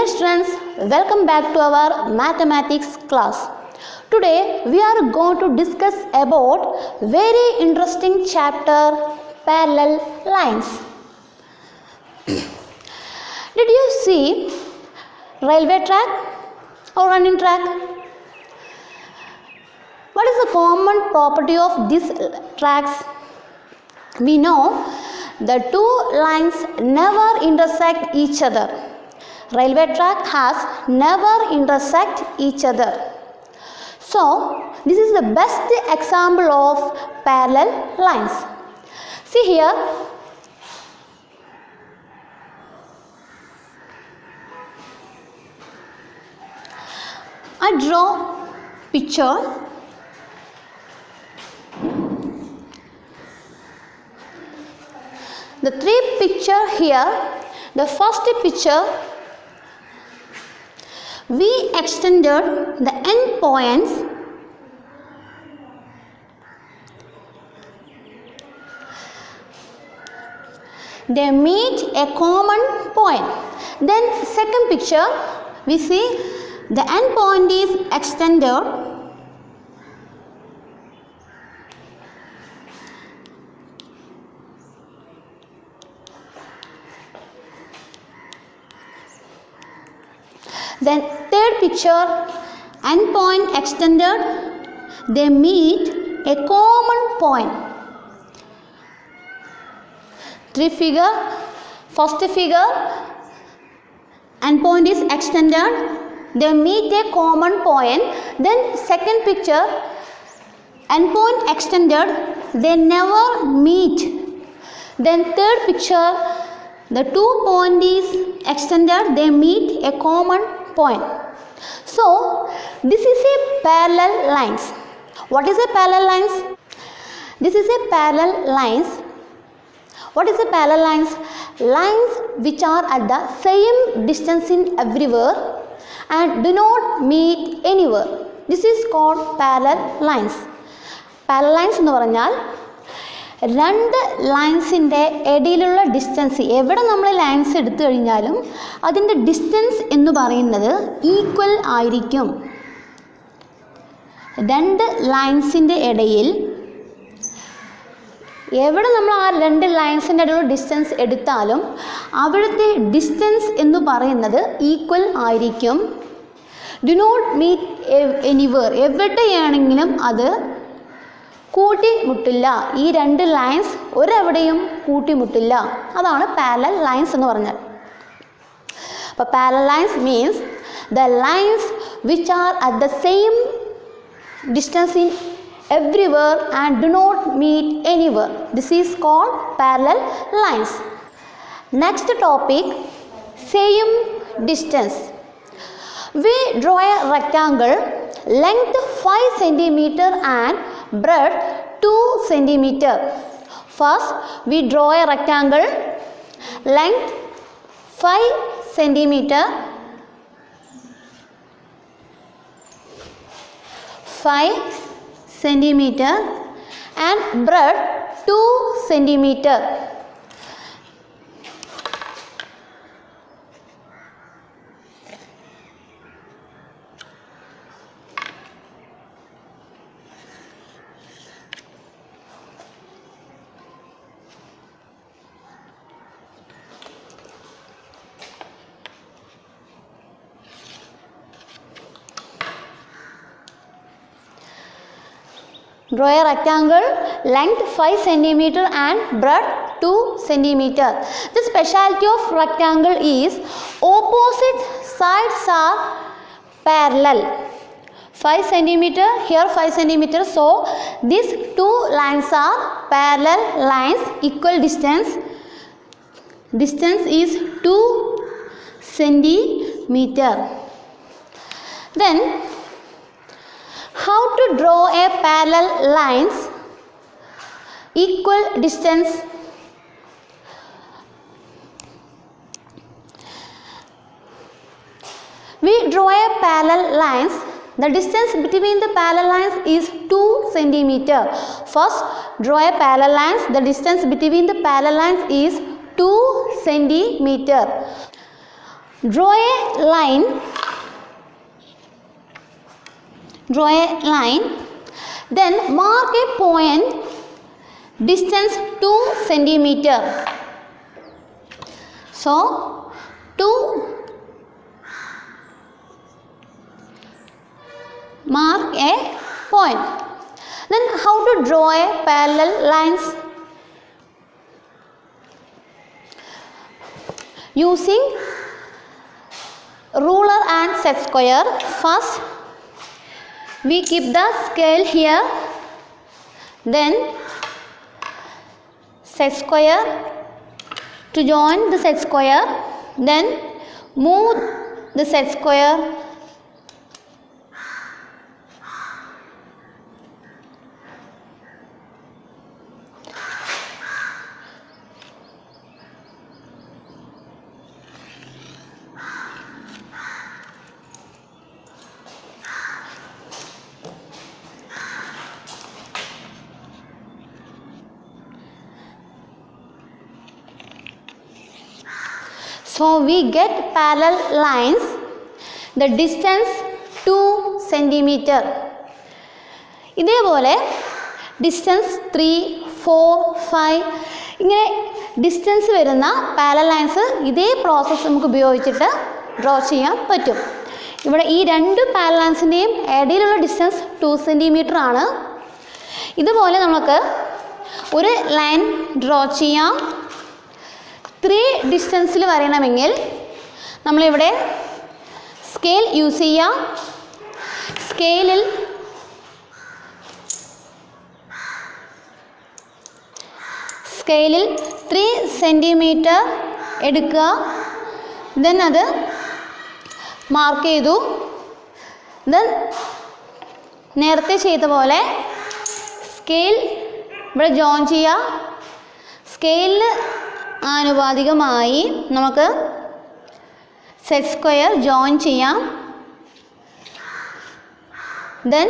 Dear students, welcome back to our mathematics class. Today we are going to discuss about very interesting chapter, parallel lines. Did you see railway track or running track? What is the common property of these tracks? We know the two lines never intersect each other. Railway track has never intersect each other. So this is the best example of parallel lines. See here. I draw picture. The three picture here. The first picture, we extended the end points they meet a common point. Then second picture, we see the end point is extended then third picture, end point extended, they meet a common point. Three figure, first figure, end point is extended, they meet a common point. Then second picture, end point extended, they never meet. Then third picture, the two point is extended, they meet a common point. So this is a parallel lines. What is a parallel lines? This is a parallel lines. What is a parallel lines? Lines which are at the same distance in everywhere and do not meet anywhere. This is called parallel lines. Parallel lines എന്ന് പറഞ്ഞാൽ രണ്ട് ലൈൻസിൻ്റെ ഇടയിലുള്ള distance എവിടെ നമ്മൾ lines എടുത്തു കഴിഞ്ഞാലും അതിൻ്റെ distance എന്ന് പറയുന്നത് ഈക്വൽ ആയിരിക്കും. രണ്ട് ലൈൻസിൻ്റെ ഇടയിൽ എവിടെ നമ്മൾ ആ രണ്ട് ലൈൻസിൻ്റെ ഇടയിലുള്ള ഡിസ്റ്റൻസ് എടുത്താലും അവിടുത്തെ ഡിസ്റ്റൻസ് എന്ന് പറയുന്നത് ഈക്വൽ ആയിരിക്കും. ഡു നോട്ട് മീറ്റ് എനിവേർ, എവിടെയാണെങ്കിലും അത് കൂട്ടിമുട്ടില്ല. ഈ രണ്ട് ലൈൻസ് ഒരെവിടെയും കൂട്ടിമുട്ടില്ല. അതാണ് പാരലൽ ലൈൻസ് എന്ന് പറഞ്ഞാൽ. അപ്പോൾ parallel lines means the lines which are at the same distance in everywhere and do not meet anywhere. This is called parallel lines. Next topic, same distance. We draw a rectangle, length 5 cm and breadth 2 cm. First we draw a rectangle, length 5 cm, 5 centimeter and breadth 2 centimeter. Draw a rectangle, length 5 cm and breadth 2 cm. The specialty of rectangle is opposite sides are parallel. 5 cm, here 5 cm. So these two lines are parallel lines, equal distance. Distance is 2 cm. Then how to draw a parallel lines equal distance? We draw a parallel lines. The distance between the parallel lines is 2 cm. First draw a parallel lines. The distance between the parallel lines is 2 cm. Draw a line. Draw a line. Then mark a point distance 2 centimeter. So 2 mark a point. Then how to draw a parallel lines? Using ruler and set square. First we keep the scale here, then set square to join the set square, then move the set square so we get parallel lines. The distance 2 centimeter. ഇതേപോലെ distance 3, 4, 5 ഇങ്ങനെ distance വരുന്ന parallel lines ഇതേ process നമുക്ക് ഉപയോഗിച്ചിട്ട് draw ചെയ്യാൻ പറ്റും. ഇവിടെ ഈ രണ്ട് പാരലൽ ലൈൻസിൻ്റെയും ഇടയിലുള്ള ഡിസ്റ്റൻസ് 2 സെൻറ്റിമീറ്റർ ആണ്. ഇതുപോലെ നമുക്ക് ഒരു ലൈൻ ഡ്രോ ചെയ്യാം. 3 ഡിസ്റ്റൻസിൽ വരണമെങ്കിൽ നമ്മളിവിടെ സ്കെയിൽ യൂസ് ചെയ്യാം. സ്കെയിലിൽ സ്കെയിലിൽ 3 സെൻറ്റിമീറ്റർ എടുക്കുക. ദെൻ അത് മാർക്ക് ചെയ്തു. ദെൻ നേരത്തെ ചെയ്ത പോലെ സ്കെയിൽ ഇവിടെ ജോയിൻ ചെയ്യുക. സ്കെയിലിന് ആനുപാതികമായി നമുക്ക് സെറ്റ് സ്ക്വയർ ജോയിൻ ചെയ്യാം. Then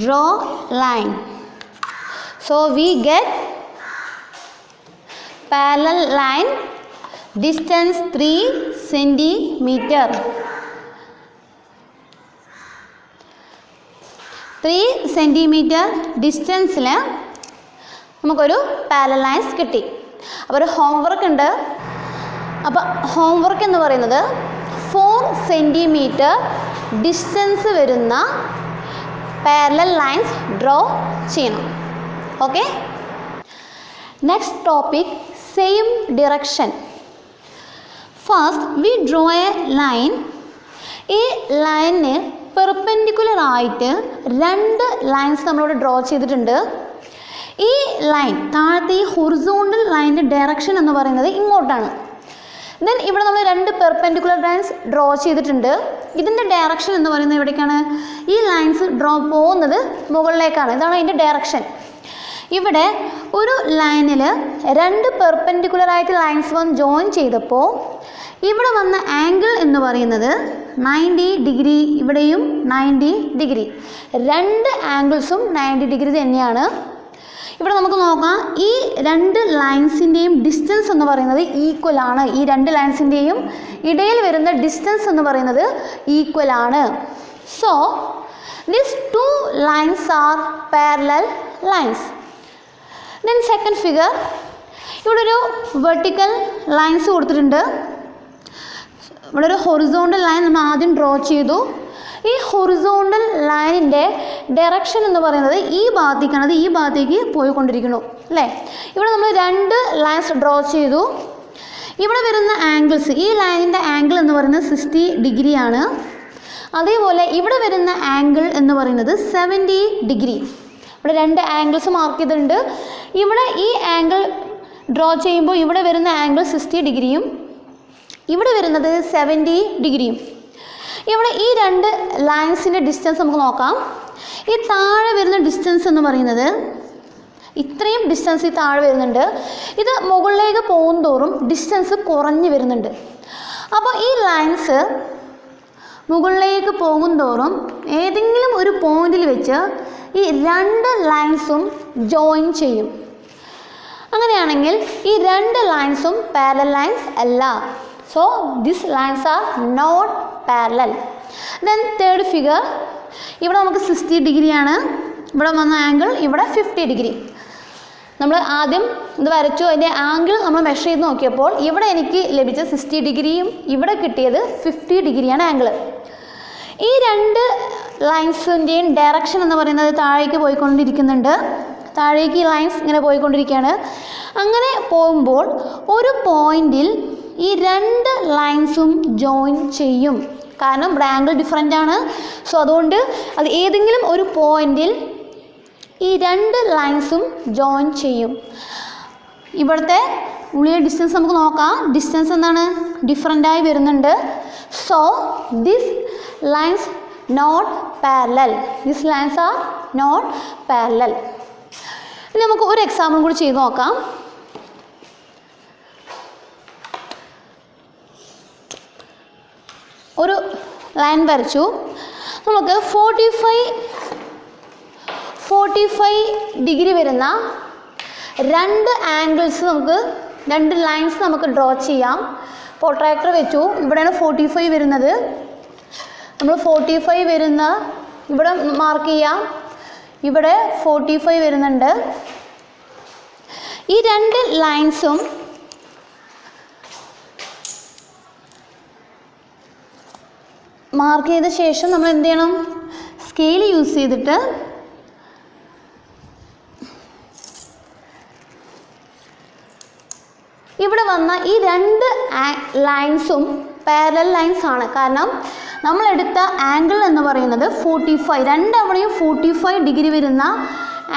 draw line. So we get parallel line distance 3 centimeter. 3 centimeter ഡിസ്റ്റൻസിൽ നമുക്കൊരു പാരലൽ ലൈൻസ് കിട്ടി. അപ്പോൾ ഒരു ഹോംവർക്ക് ഉണ്ട്. അപ്പോൾ ഹോംവർക്ക് എന്ന് പറയുന്നത് 4 സെൻറ്റിമീറ്റർ ഡിസ്റ്റൻസ് വരുന്ന പാരലൽ ലൈൻസ് ഡ്രോ ചെയ്യണം. Okay. Next topic same direction. First we draw A line. ഈ ലൈനിന് പെർപെൻഡിക്കുലർ ആയിട്ട് 2 ലൈൻസ് നമ്മളിവിടെ ഡ്രോ ചെയ്തിട്ടുണ്ട്. ഈ ലൈൻ താഴത്തെ ഈ ഹൊറിസോണ്ടൽ ലൈനിൻ്റെ ഡയറക്ഷൻ എന്ന് പറയുന്നത് ഇങ്ങോട്ടാണ്. ദെൻ ഇവിടെ നമ്മൾ 2 പെർപെൻഡിക്കുലർ ലൈൻസ് ഡ്രോ ചെയ്തിട്ടുണ്ട്. ഇതിൻ്റെ ഡയറക്ഷൻ എന്ന് പറയുന്നത് എവിടേക്കാണ്? ഈ ലൈൻസ് ഡ്രോ പോകുന്നത് മുകളിലേക്കാണ്. ഇതാണ് അതിൻ്റെ ഡയറക്ഷൻ. ഇവിടെ ഒരു ലൈനിൽ 2 പെർപെൻഡിക്കുലർ ആയിട്ട് ലൈൻസ് വന്ന് ജോയിൻ ചെയ്തപ്പോൾ ഇവിടെ വന്ന ആംഗിൾ എന്ന് പറയുന്നത് 90 ഡിഗ്രി. ഇവിടെയും 90 ഡിഗ്രി. 2 ആംഗിൾസും 90 ഡിഗ്രി തന്നെയാണ്. ഇവിടെ നമുക്ക് നോക്കാം, ഈ 2 ലൈൻസിൻ്റെയും ഡിസ്റ്റൻസ് എന്ന് പറയുന്നത് ഈക്വൽ ആണ്. ഈ 2 ലൈൻസിൻ്റെയും ഇടയിൽ വരുന്ന ഡിസ്റ്റൻസ് എന്ന് പറയുന്നത് ഈക്വൽ ആണ്. So these 2 lines are parallel lines. Then second figure, ഇവിടെ ഒരു വെർട്ടിക്കൽ ലൈൻസ് കൊടുത്തിട്ടുണ്ട്. ഇവിടെ ഒരു ഹൊറിസോണ്ടൽ ലൈൻ നമ്മൾ ആദ്യം ഡ്രോ ചെയ്തു. ഈ ഹൊറിസോണ്ടൽ ലൈനിൻ്റെ ഡയറക്ഷൻ എന്ന് പറയുന്നത് ഈ ഭാഗത്തേക്കാണ്. അത് ഈ ഭാഗത്തേക്ക് പോയിക്കൊണ്ടിരിക്കുന്നു അല്ലേ. ഇവിടെ നമ്മൾ 2 ലൈൻസ് ഡ്രോ ചെയ്തു. ഇവിടെ വരുന്ന ആംഗിൾസ്, ഈ ലൈനിൻ്റെ ആംഗിൾ എന്ന് പറയുന്നത് 60 ഡിഗ്രിയാണ്. അതേപോലെ ഇവിടെ വരുന്ന ആംഗിൾ എന്ന് പറയുന്നത് 70 ഡിഗ്രി. ഇവിടെ 2 ആംഗിൾസ് മാർക്ക് ചെയ്തിട്ടുണ്ട്. ഇവിടെ ഈ ആംഗിൾ ഡ്രോ ചെയ്യുമ്പോൾ ഇവിടെ വരുന്ന ആംഗിൾ 60 ഡിഗ്രിയും ഇവിടെ വരുന്നത് 70 ഡിഗ്രിയും. ഇവിടെ ഈ 2 ലൈൻസിൻ്റെ ഡിസ്റ്റൻസ് നമുക്ക് നോക്കാം. ഈ താഴെ വരുന്ന ഡിസ്റ്റൻസ് എന്ന് പറയുന്നത് ഇത്രയും ഡിസ്റ്റൻസ് ഈ താഴെ വരുന്നുണ്ട്. ഇത് മുകളിലേക്ക് പോകും തോറും ഡിസ്റ്റൻസ് കുറഞ്ഞു വരുന്നുണ്ട്. അപ്പോൾ ഈ ലൈൻസ് മുകളിലേക്ക് പോകും തോറും ഏതെങ്കിലും ഒരു പോയിന്റിൽ വെച്ച് ഈ 2 ലൈൻസും ജോയിൻ ചെയ്യും. അങ്ങനെയാണെങ്കിൽ ഈ 2 ലൈൻസും പാരലൽ ലൈൻസ് അല്ല. So these lines are not parallel. Then third figure, ഇവിടെ നമുക്ക് 60 ഡിഗ്രി ആണ്, ഇവിടെ വന്ന ആംഗിൾ ഇവിടെ 50 ഡിഗ്രി. നമ്മൾ ആദ്യം ഇത് വരച്ചു, അതിൻ്റെ ആംഗിൾ നമ്മൾ മെഷർ ചെയ്ത് നോക്കിയപ്പോൾ ഇവിടെ എനിക്ക് ലഭിച്ച 60 ഡിഗ്രിയും ഇവിടെ കിട്ടിയത് 50 ഡിഗ്രിയാണ് ആംഗിൾ. ഈ രണ്ട് ലൈൻസിൻ്റെയും ഡയറക്ഷൻ എന്ന് പറയുന്നത് താഴേക്ക് പോയിക്കൊണ്ടിരിക്കുന്നുണ്ട്. താഴേക്ക് ഈ ലൈൻസ് ഇങ്ങനെ പോയിക്കൊണ്ടിരിക്കുകയാണ്. അങ്ങനെ പോകുമ്പോൾ ഒരു പോയിന്റിൽ ഈ രണ്ട് ലൈൻസും ജോയിൻ ചെയ്യും. കാരണം ഇവിടെ ആംഗിൾ ഡിഫറൻ്റ് ആണ്. സോ അതുകൊണ്ട് അത് ഏതെങ്കിലും ഒരു പോയിന്റിൽ ഈ രണ്ട് ലൈൻസും ജോയിൻ ചെയ്യും. ഇവിടുത്തെ ഉള്ളിലെ ഡിസ്റ്റൻസ് നമുക്ക് നോക്കാം. ഡിസ്റ്റൻസ് എന്താണ്? ഡിഫറൻ്റായി വരുന്നുണ്ട്. So this lines not parallel. This lines are not parallel. ഇനി നമുക്ക് ഒരു എക്സാമ്പിൾ കൂടി ചെയ്ത് നോക്കാം. ഒരു ലൈൻ വരച്ചു. നമുക്ക് 45 ഡിഗ്രി വരുന്ന രണ്ട് ആംഗിൾസ് നമുക്ക്, രണ്ട് ലൈൻസ് നമുക്ക് ഡ്രോ ചെയ്യാം. പ്രൊട്രാക്ടർ വെച്ചു. ഇവിടെയാണ് 45 വരുന്നത്. നമ്മൾ 45 വരുന്ന ഇവിടെ മാർക്ക് ചെയ്യാം. ഇവിടെ 45 വരുന്നുണ്ട്. ഈ രണ്ട് ലൈൻസും മാർക്ക് ചെയ്ത ശേഷം നമ്മൾ എന്ത് ചെയ്യണം? സ്കെയിൽ യൂസ് ചെയ്തിട്ട് ഇവിടെ വന്ന ഈ രണ്ട് ലൈൻസും പാരലൽ ലൈൻസ് ആണ്. കാരണം നമ്മളെടുത്ത ആംഗിൾ എന്ന് പറയുന്നത് 45, രണ്ടവിടെയും 45 ഡിഗ്രി വരുന്ന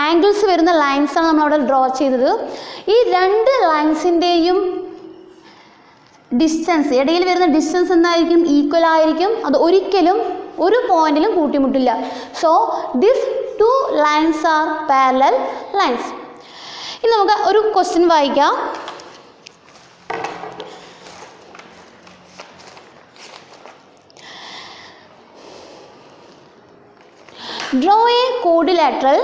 ആംഗിൾസ് വരുന്ന ലൈൻസാണ് നമ്മളവിടെ ഡ്രോ ചെയ്തത്. ഈ രണ്ട് ലൈൻസിൻ്റെയും ഡിസ്റ്റൻസ്, ഇടയിൽ വരുന്ന ഡിസ്റ്റൻസ് എന്തായിരിക്കും? ഈക്വൽ ആയിരിക്കും. അത് ഒരിക്കലും ഒരു പോയിന്റിലും കൂട്ടിമുട്ടില്ല. So this two lines are parallel lines. ഇനി നമുക്ക് ഒരു ക്വസ്റ്റ്യൻ വായിക്കാം. Draw a quadrilateral.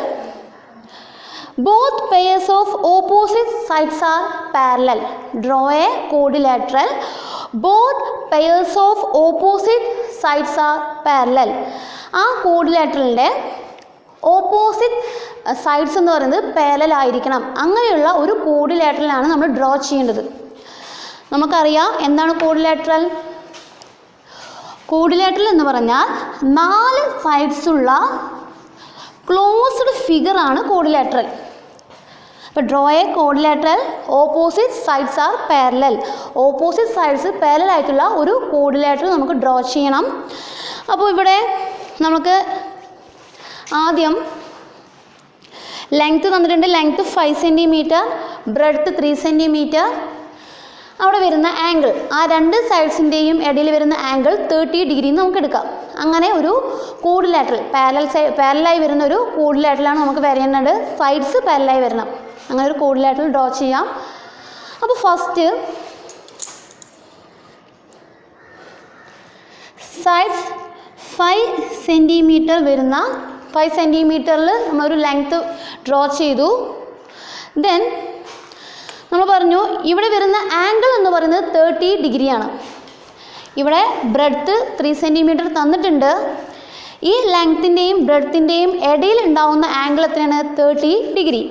Both pairs of opposite sides are parallel. Draw a quadrilateral. Both pairs of opposite sides are parallel. ആ ക്വാഡ്രിലാറ്ററലിൻ്റെ ഓപ്പോസിറ്റ് സൈഡ്സ് എന്ന് പറയുന്നത് പാരലൽ ആയിരിക്കണം. അങ്ങനെയുള്ള ഒരു ക്വാഡ്രിലാറ്ററലാണ് നമ്മൾ ഡ്രോ ചെയ്യേണ്ടത്. നമുക്കറിയാം എന്താണ് ക്വാഡ്രിലാറ്ററൽ. ക്വാഡ്രിലാറ്ററൽ എന്ന് പറഞ്ഞാൽ 4 സൈഡ്സുള്ള ക്ലോസ്ഡ് ഫിഗറാണ് ക്വാഡ്രിലാറ്ററൽ. അപ്പോൾ draw A quadrilateral, opposite sides are parallel. Opposite sides parallel ആയിട്ടുള്ള ഒരു ക്വാഡ്രിലാറ്ററൽ നമുക്ക് ഡ്രോ ചെയ്യണം. അപ്പോൾ ഇവിടെ നമുക്ക് ആദ്യം ലെങ്ത്ത് തന്നിട്ടുണ്ട്. Length 5 centimetre, breadth 3 centimetre. അവിടെ വരുന്ന ആംഗിൾ, ആ രണ്ട് സൈഡ്സിൻ്റെയും ഇടയിൽ വരുന്ന ആംഗിൾ 30 ഡിഗ്രി നമുക്ക് എടുക്കാം. അങ്ങനെ ഒരു ക്വാഡ്രിലാറ്ററൽ പാരലായി വരുന്ന ഒരു ക്വാഡ്രിലാറ്ററലാണ് നമുക്ക് വരേണ്ടത്. സൈഡ്സ് പാരലായി വരണം. അങ്ങനെ ഒരു ക്വാഡ്രിലാറ്ററൽ ഡ്രോ ചെയ്യാം. അപ്പോൾ ഫസ്റ്റ് സൈഡ്സ് 5 സെൻറ്റിമീറ്റർ വരുന്ന 5 സെൻറ്റിമീറ്ററിൽ നമ്മളൊരു ലെങ്ത്ത് ഡ്രോ ചെയ്തു. ദെൻ നമ്മൾ പറഞ്ഞു ഇവിടെ വരുന്ന ആംഗിൾ എന്ന് പറയുന്നത് 30 ഡിഗ്രിയാണ്. ഇവിടെ ബ്രെഡ്ത്ത് 3 സെൻറ്റിമീറ്റർ തന്നിട്ടുണ്ട്. ഈ ലെങ്ത്തിൻ്റെയും ബ്രെഡ്ത്തിൻ്റെയും ഇടയിൽ ഉണ്ടാവുന്ന ആംഗിൾ എത്രയാണ്? 30 ഡിഗ്രി.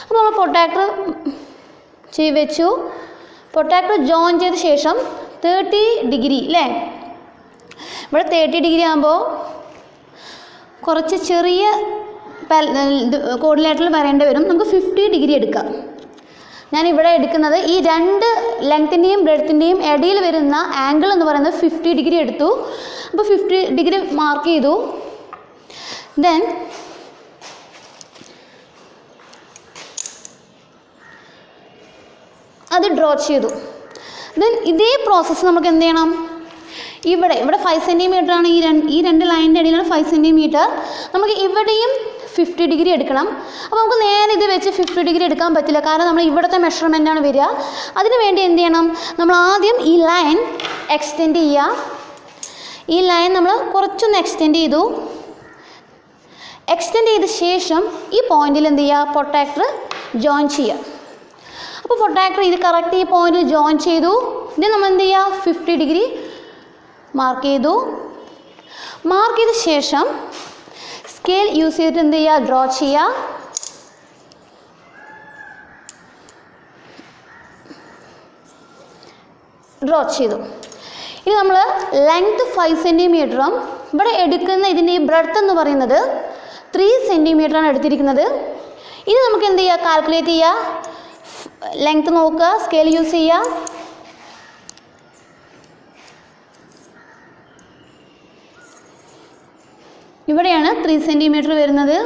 അപ്പോൾ നമ്മൾ പ്രൊട്രാക്ടർ വെച്ചു. പ്രൊട്രാക്ടർ ജോയിൻ ചെയ്ത ശേഷം 30 ഡിഗ്രി അല്ലേ, ഇവിടെ 30 ഡിഗ്രി ആകുമ്പോൾ കുറച്ച് ചെറിയ ക്വാഡ്രിലാറ്ററൽ വരേണ്ടി വരും. നമുക്ക് 50 ഡിഗ്രി എടുക്കാം. ഞാനിവിടെ എടുക്കുന്നത് ഈ രണ്ട് ലെങ്ത്തിൻ്റെയും ബ്രെഡ്ത്തിൻ്റെയും ഇടയിൽ വരുന്ന ആംഗിൾ എന്ന് പറയുന്നത് 50 ഡിഗ്രി എടുത്തു. അപ്പോൾ 50 ഡിഗ്രി മാർക്ക് ചെയ്തു. ദെൻ അത് ഡ്രോ ചെയ്തു. ദെൻ ഇതേ പ്രോസസ്സ് നമുക്ക് എന്ത് ചെയ്യണം? ഇവിടെ 5 സെൻറ്റിമീറ്റർ ആണ് ഈ രണ്ട് ലൈനിൻ്റെ ഇടയിലാണ് 5 സെൻറ്റിമീറ്റർ. നമുക്ക് ഇവിടെയും 50 ഡിഗ്രി എടുക്കണം. അപ്പോൾ നമുക്ക് നേരെ ഇത് വെച്ച് 50 ഡിഗ്രി എടുക്കാൻ പറ്റില്ല. കാരണം നമ്മൾ ഇവിടുത്തെ മെഷർമെൻറ്റാണ് വരിക. അതിന് വേണ്ടി എന്ത് ചെയ്യണം? നമ്മൾ ആദ്യം ഈ ലൈൻ എക്സ്റ്റെൻഡ് ചെയ്യുക. ഈ ലൈൻ നമ്മൾ കുറച്ചൊന്ന് എക്സ്റ്റെൻഡ് ചെയ്തു. എക്സ്റ്റെൻഡ് ചെയ്ത ശേഷം ഈ പോയിന്റിൽ എന്ത് ചെയ്യുക? പ്രൊട്രാക്ടർ ജോയിൻ ചെയ്യുക. അപ്പോൾ പ്രൊട്രാക്ടർ ഇത് കറക്റ്റ് ഈ പോയിന്റിൽ ജോയിൻ ചെയ്തു. ഇത് നമ്മൾ എന്ത് ചെയ്യുക, 50 ഡിഗ്രി മാർക്ക് ചെയ്തു. മാർക്ക് ചെയ്ത ശേഷം സ്കെയിൽ യൂസ് ചെയ്തിട്ട് എന്ത് ചെയ്യുക, ഡ്രോ ചെയ്യുക. ഡ്രോ ചെയ്തു. ഇനി നമ്മൾ ലെങ്ത് 5 സെൻറ്റിമീറ്ററും ഇവിടെ എടുക്കുന്ന ഇതിൻ്റെ ഈ ബ്രെഡ്ത്ത് എന്ന് പറയുന്നത് 3 സെൻറ്റിമീറ്ററാണ് എടുത്തിരിക്കുന്നത്. ഇത് നമുക്ക് എന്ത് ചെയ്യുക, കാൽക്കുലേറ്റ് ചെയ്യുക. ലെങ്ത് നോക്കുക, സ്കെയിൽ യൂസ് ചെയ്യുക. ഇവിടെയാണ് 3 സെൻറ്റിമീറ്റർ വരുന്നത്.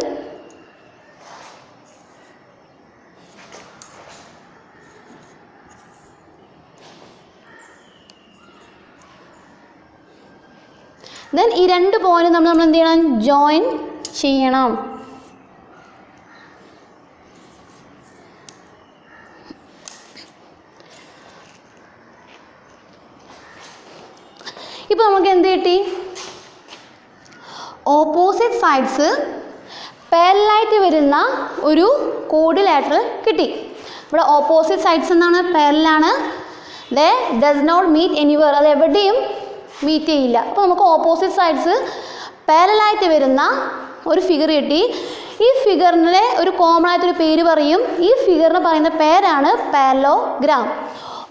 ദെൻ ഈ 2 പോയിന്റ് നമ്മൾ എന്ത് ചെയ്യണം, ജോയിൻ ചെയ്യണം. ഇപ്പോൾ നമുക്ക് എന്ത് കിട്ടി, ഓപ്പോസിറ്റ് സൈഡ്സ് പാരലായിട്ട് വരുന്ന ഒരു കോഡിലാറ്ററൽ കിട്ടി. ഇവിടെ ഓപ്പോസിറ്റ് സൈഡ്സ് എന്നാണ്, പാരലാണ്. ദേ ഡസ് നോട്ട് മീറ്റ് എനിവർ, അത് എവിടെയും മീറ്റ് ചെയ്യില്ല. അപ്പോൾ നമുക്ക് ഓപ്പോസിറ്റ് സൈഡ്സ് പാരലായിട്ട് വരുന്ന ഒരു ഫിഗർ കിട്ടി. ഈ ഫിഗറിനെ ഒരു കോമൺ ആയിട്ടൊരു പേര് പറയും. ഈ ഫിഗറിന് പറയുന്ന പേരാണ് പാരലോഗ്രാം.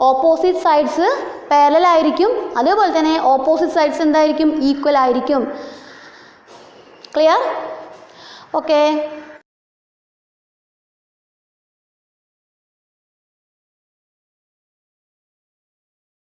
ഓപ്പോസിറ്റ് സൈഡ്സ് പാരലൽ ആയിരിക്കും, അതേപോലെ തന്നെ ഓപ്പോസിറ്റ് സൈഡ്സ് എന്തായിരിക്കും, ഈക്വൽ ആയിരിക്കും. ക്ലിയർ? ഓക്കെ.